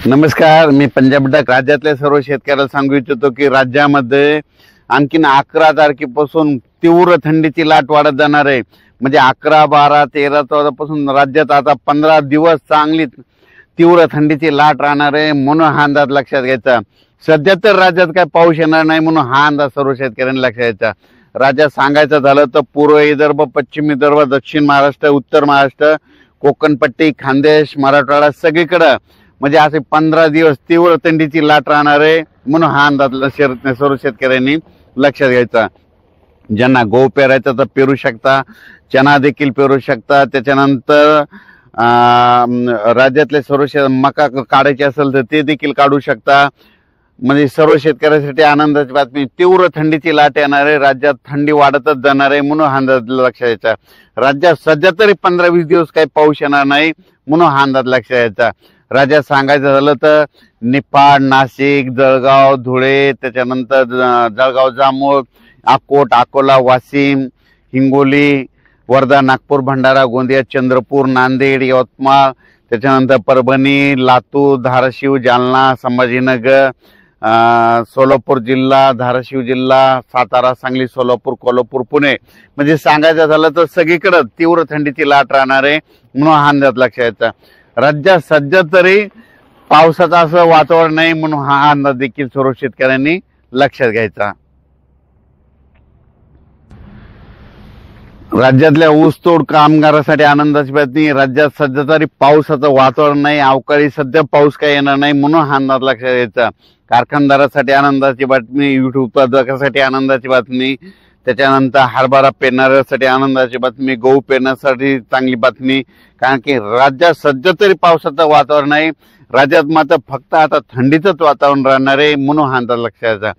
नमस्कार, मी पंजाब डक राज्यातल्या सर्व शेतकऱ्याला सांगू इच्छितो की राज्यामध्ये आणखीन 11 तारखेपासून तीव्र थंडीची लाट वाढत जाणार आहे। म्हणजे 11, 12, 13, 14 पासून राज्यात आता 15 दिवस चांगली तीव्र थंडीची लाट राहणार आहे, म्हणून हा अंदाज लक्षात घ्यायचा। सध्या तर राज्यात काय पाऊस येणार नाही, म्हणून हा अंदाज सर्व शेतकऱ्यांनी लक्षात घ्यायचा। राज्यात सांगायचं झालं तर पूर्व विदर्भ, पश्चिम विदर्भ, दक्षिण महाराष्ट्र, उत्तर महाराष्ट्र, कोकण पट्टी, खानदेश, मराठवाडा सगळीकडे म्हणजे असे 15 दिवस तीव्र थंडीची लाट राहणार आहे, म्हणून हा अंदाज सर्व शेतकऱ्यांनी लक्षात घ्यायचा। ज्यांना गहू पेरायचा तर पेरू शकता, चना देखील पेरू शकता। त्याच्यानंतर राज्यातले सर्व मका काढायचे असेल तर ते देखील काढू शकता। म्हणजे सर्व शेतकऱ्यांसाठी आनंदाची बातमी, तीव्र थंडीची लाट येणार आहे, राज्यात थंडी वाढतच जाणार आहे, म्हणून हा अंदाज लक्षात घ्यायचा। राज्यात सध्या तरी 15-20 दिवस काही पाऊस येणार नाही, म्हणून हा अंदाज लक्षात घ्यायचा। राज्यात सांगायचं झालं तर निफाड, नाशिक, जळगाव, धुळे, त्याच्यानंतर जळगाव, जामोद, अकोट, अकोला, वाशिम, हिंगोली, वर्धा, नागपूर, भंडारा, गोंदिया, चंद्रपूर, नांदेड, यवतमाळ, त्याच्यानंतर परभणी, लातूर, धाराशिव, जालना, संभाजीनगर, सोलापूर जिल्हा, धाराशिव जिल्हा, सातारा, सांगली, सोलापूर, कोल्हापूर, पुणे म्हणजे सांगायचं झालं तर सगळीकडे तीव्र थंडीची लाट राहणार आहे, म्हणून हा अंदाज लक्षात घ्यायचा। राज्यात सध्या तरी पावसाचं असं वातावरण नाही, म्हणून हा अंदाज देखील सर्व शेतकऱ्यांनी लक्षात घ्यायचा। राज्यातल्या ऊसतोड कामगारांसाठी आनंदाची बातमी, राज्यात सध्या तरी पावसाचं वातावरण नाही, अवकाळी सध्या पाऊस काही येणार नाही, म्हणून हा अंदाज लक्षात घ्यायचा। कारखानदारासाठी आनंदाची बातमी, ऊस उत्पादकासाठी आनंदाची बातमी, त्याच्यानंतर हरभरा पेरणाऱ्यासाठी आनंदाची बातमी, गहू पेरण्यासाठी चांगली बातमी। कारण की राज्यात सध्या तरी पावसाचं वातावरण आहे, राज्यात मात्र फक्त आता थंडीचंच वातावरण राहणार आहे, म्हणून हा अंदाज लक्षात घ्यायचा।